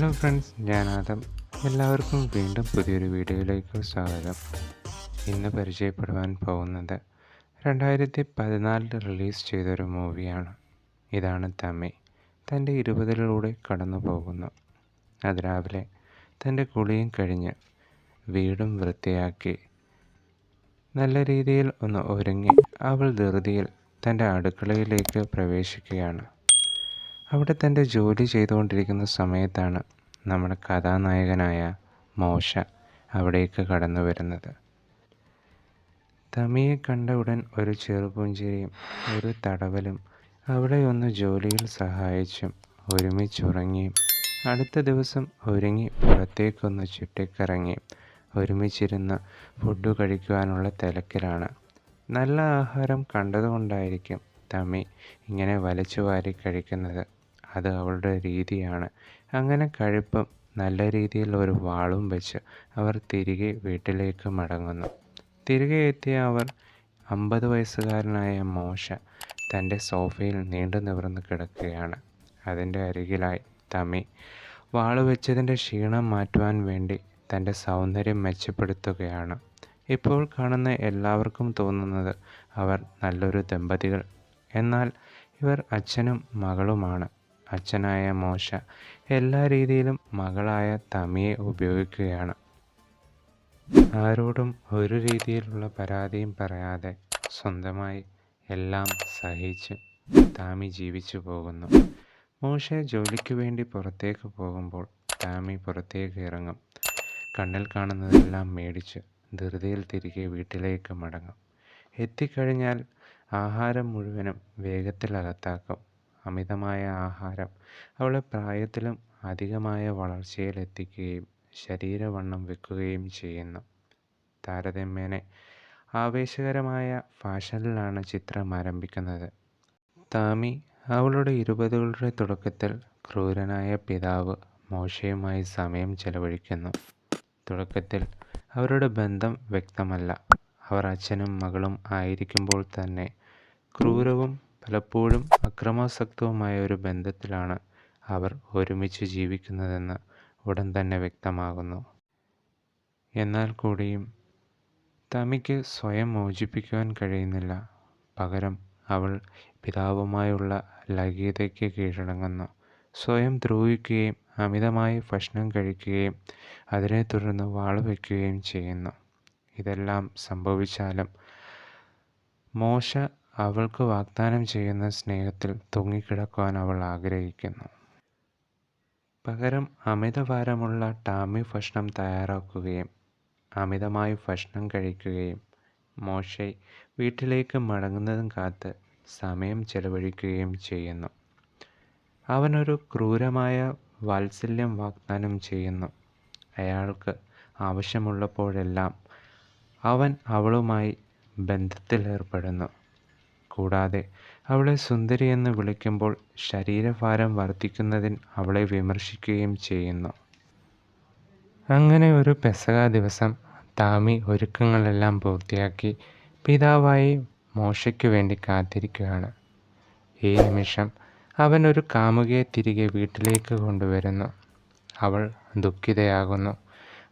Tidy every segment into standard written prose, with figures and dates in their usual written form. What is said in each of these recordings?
Hello friends, ഞാൻ ആദം. എല്ലാവർക്കും വീണ്ടും പുതിയൊരു വീഡിയോയിലേക്ക് സ്വാഗതം. ഇന്ന് പരിചയപ്പെടുവാൻ പോകുന്നത് 2014 റിലീസ് ചെയ്തൊരു മൂവിയാണ്. ഇതാണ് തമി. തൻ്റെ 20കളിലൂടെ കടന്നു പോകുന്നു. അതിരാവിലെ തൻ്റെ കുളിയും കഴിഞ്ഞ് വീടും വൃത്തിയാക്കി നല്ല രീതിയിൽ ഒന്ന് ഒരുങ്ങി അവൾ ധൃതിയിൽ തൻ്റെ അടുക്കളയിലേക്ക് പ്രവേശിക്കുകയാണ്. അവിടെ തൻ്റെ ജോലി ചെയ്തുകൊണ്ടിരിക്കുന്ന സമയത്താണ് നമ്മുടെ കഥാനായകനായ മോശ അവിടേക്ക് കടന്നു വരുന്നത്. തമിയെ കണ്ട ഉടൻ ഒരു ചെറുപുഞ്ചിരിയും ഒരു തടവലും അവിടെ ഒന്ന് ജോലിയിൽ സഹായിച്ചും ഒരുമിച്ചുറങ്ങിയും അടുത്ത ദിവസം ഒരുങ്ങി പുറത്തേക്കൊന്ന് ചുറ്റിക്കറങ്ങിയും ഒരുമിച്ചിരുന്ന് ഫുഡ് കഴിക്കുവാനുള്ള തിരക്കിലാണ്. നല്ല ആഹാരം കണ്ടതുകൊണ്ടായിരിക്കും തമി ഇങ്ങനെ വലിച്ചു വാരി കഴിക്കുന്നത്. അത് അവളുടെ രീതിയാണ്. അങ്ങനെ കഴിപ്പം നല്ല രീതിയിൽ ഒരു വാളും വെച്ച് അവർ തിരികെ വീട്ടിലേക്ക് മടങ്ങുന്നു. തിരികെ എത്തിയ അവർ 50 വയസ്സുകാരനായ മോശ തൻ്റെ സോഫയിൽ നീണ്ടു നിവർന്ന് കിടക്കുകയാണ്. അതിൻ്റെ അരികിലായി തമി വാള് വെച്ചതിൻ്റെ ക്ഷീണം മാറ്റുവാൻ വേണ്ടി തൻ്റെ സൗന്ദര്യം മെച്ചപ്പെടുത്തുകയാണ്. ഇപ്പോൾ കാണുന്ന എല്ലാവർക്കും തോന്നുന്നത് അവർ നല്ലൊരു ദമ്പതികൾ. എന്നാൽ ഇവർ അച്ഛനും മകളുമാണ്. അച്ഛനായ മോശ എല്ലാ രീതിയിലും മകളായ തമിയെ ഉപയോഗിക്കുകയാണ്. ആരോടും ഒരു രീതിയിലുള്ള പരാതിയും പറയാതെ സ്വന്തമായി എല്ലാം സഹിച്ച് താമി ജീവിച്ചു പോകുന്നു. മോശ ജോലിക്ക് വേണ്ടി പുറത്തേക്ക് പോകുമ്പോൾ താമി പുറത്തേക്ക് ഇറങ്ങും. കണ്ണിൽ കാണുന്നതെല്ലാം മേടിച്ച് ധൃതിയിൽ തിരികെ വീട്ടിലേക്ക് മടങ്ങും. എത്തിക്കഴിഞ്ഞാൽ ആഹാരം മുഴുവനും വേഗത്തിൽ അകത്താക്കും. അമിതമായ ആഹാരം അവളെ പ്രായത്തിലും അധികമായ വളർച്ചയിലെത്തിക്കുകയും ശരീരവണ്ണം വെക്കുകയും ചെയ്യുന്നു. താരതമ്യേന ആവേശകരമായ ഫാഷനിലാണ് ചിത്രം ആരംഭിക്കുന്നത്. താമി അവളുടെ 20കളുടെ തുടക്കത്തിൽ ക്രൂരനായ പിതാവ് മോശയുമായി സമയം ചെലവഴിക്കുന്നു. തുടക്കത്തിൽ അവരുടെ ബന്ധം വ്യക്തമല്ല. അവർ അച്ഛനും മകളും ആയിരിക്കുമ്പോൾ തന്നെ ക്രൂരവും പലപ്പോഴും അക്രമാസക്തവുമായ ഒരു ബന്ധത്തിലാണ് അവർ ഒരുമിച്ച് ജീവിക്കുന്നതെന്ന് ഉടൻ തന്നെ വ്യക്തമാകുന്നു. എന്നാൽ കൂടിയും തമിക്ക് സ്വയം മോചിപ്പിക്കുവാൻ കഴിയുന്നില്ല. പകരം അവൾ പിതാവുമായുള്ള ലൈംഗികതയ്ക്ക് കീഴടങ്ങുന്നു. സ്വയം ദ്രോഹിക്കുകയും അമിതമായി ഭക്ഷണം കഴിക്കുകയും അതിനെ തുടർന്ന് വാള് വയ്ക്കുകയും ചെയ്യുന്നു. ഇതെല്ലാം സംഭവിച്ചാലും മോശ അവൾക്ക് വാഗ്ദാനം ചെയ്യുന്ന സ്നേഹത്തിൽ തൂങ്ങിക്കിടക്കുവാൻ അവൾ ആഗ്രഹിക്കുന്നു. പകരം അമിതഭാരമുള്ള ടാമി ഭക്ഷണം തയ്യാറാക്കുകയും അമിതമായി ഭക്ഷണം കഴിക്കുകയും മോശെ വീട്ടിലേക്ക് മടങ്ങുന്നതും കാത്ത് സമയം ചെലവഴിക്കുകയും ചെയ്യുന്നു. അവനൊരു ക്രൂരമായ വാത്സല്യം വാഗ്ദാനം ചെയ്യുന്നു. അയാൾക്ക് ആവശ്യമുള്ളപ്പോഴെല്ലാം അവൻ അവളുമായി ബന്ധത്തിലേർപ്പെടുന്നു. കൂടാതെ അവളെ സുന്ദരിയെന്ന് വിളിക്കുമ്പോൾ ശരീരഭാരം വർദ്ധിക്കുന്നതിന് അവളെ വിമർശിക്കുകയും ചെയ്യുന്നു. അങ്ങനെ ഒരു പെസഹ ദിവസം താമി ഒരുക്കങ്ങളെല്ലാം പൂർത്തിയാക്കി പിതാവായി മോശയ്ക്ക് വേണ്ടി കാത്തിരിക്കുകയാണ്. ഈ നിമിഷം അവൻ ഒരു കാമുകിയെ തിരികെ വീട്ടിലേക്ക് കൊണ്ടുവരുന്നു. അവൾ ദുഃഖിതയാകുന്നു.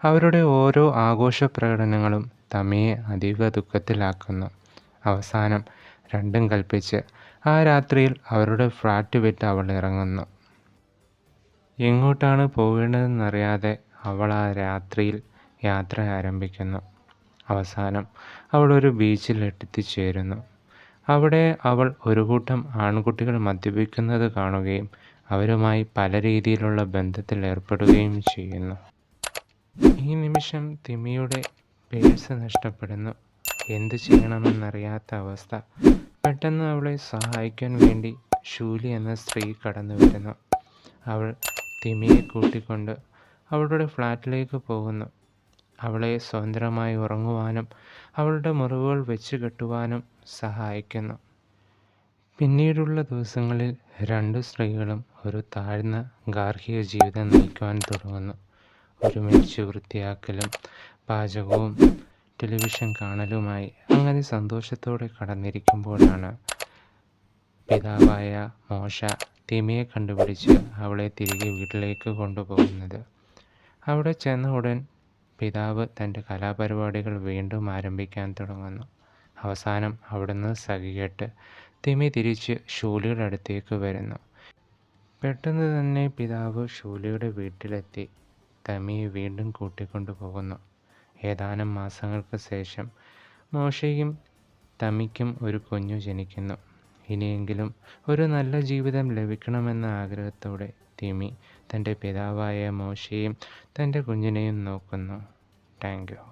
അവരുടെ ഓരോ ആഘോഷ പ്രകടനങ്ങളും തമിയെ അതീവ ദുഃഖത്തിലാക്കുന്നു. അവസാനം രണ്ടും കൽപ്പിച്ച് ആ രാത്രിയിൽ അവരുടെ ഫ്ലാറ്റ് വിട്ട് അവൾ ഇറങ്ങുന്നു. എങ്ങോട്ടാണ് പോകേണ്ടതെന്നറിയാതെ അവൾ ആ രാത്രിയിൽ യാത്ര ആരംഭിക്കുന്നു. അവസാനം അവൾ ഒരു ബീച്ചിൽ എത്തിച്ചേരുന്നു. അവിടെ അവൾ ഒരു കൂട്ടം ആൺകുട്ടികൾ മദ്യപിക്കുന്നത് കാണുകയും അവരുമായി പല രീതിയിലുള്ള ബന്ധത്തിൽ ഏർപ്പെടുകയും ചെയ്യുന്നു. ഈ നിമിഷം തിമിയുടെ പേഴ്സ് നഷ്ടപ്പെടുന്നു. എന്ത് ചെയ്യണമെന്നറിയാത്ത അവസ്ഥ. പെട്ടെന്ന് അവളെ സഹായിക്കാൻ വേണ്ടി ശൂലി എന്ന സ്ത്രീ കടന്നു വരുന്നു. അവൾ തിമിയെ കൂട്ടിക്കൊണ്ട് അവളുടെ ഫ്ലാറ്റിലേക്ക് പോകുന്നു. അവളെ സ്വതന്ത്രമായി ഉറങ്ങുവാനും അവളുടെ മുറിവുകൾ വെച്ച് കെട്ടുവാനും സഹായിക്കുന്നു. പിന്നീടുള്ള ദിവസങ്ങളിൽ രണ്ടു സ്ത്രീകളും ഒരു താഴ്ന്ന ഗാർഹിക ജീവിതം നയിക്കുവാൻ തുടങ്ങുന്നു. ഒരുമിച്ച് വൃത്തിയാക്കലും പാചകവും ടെലിവിഷൻ കാണലുമായി അങ്ങനെ സന്തോഷത്തോടെ കടന്നിരിക്കുമ്പോഴാണ് പിതാവായ മോശ തിമിയെ കണ്ടുപിടിച്ച് അവളെ തിരികെ വീട്ടിലേക്ക് കൊണ്ടുപോകുന്നത്. അവിടെ ചെന്ന ഉടൻ പിതാവ് തൻ്റെ കലാപരിപാടികൾ വീണ്ടും ആരംഭിക്കാൻ തുടങ്ങുന്നു. അവസാനം അവിടുന്ന് സഹികെട്ട് തിമി തിരിച്ച് ഷൂലിയുടെ അടുത്തേക്ക് വരുന്നു. പെട്ടെന്ന് തന്നെ പിതാവ് ഷൂലിയുടെ വീട്ടിലെത്തി തമിയെ വീണ്ടും കൂട്ടിക്കൊണ്ടു പോകുന്നു. ഏതാനും മാസങ്ങൾക്ക് ശേഷം മോശയും തമിക്കും ഒരു കുഞ്ഞു ജനിക്കുന്നു. ഇനിയെങ്കിലും ഒരു നല്ല ജീവിതം ലഭിക്കണമെന്ന ആഗ്രഹത്തോടെ തിമി തൻ്റെ പിതാവായ മോശയും തൻ്റെ കുഞ്ഞിനെയും നോക്കുന്നു. Thank you.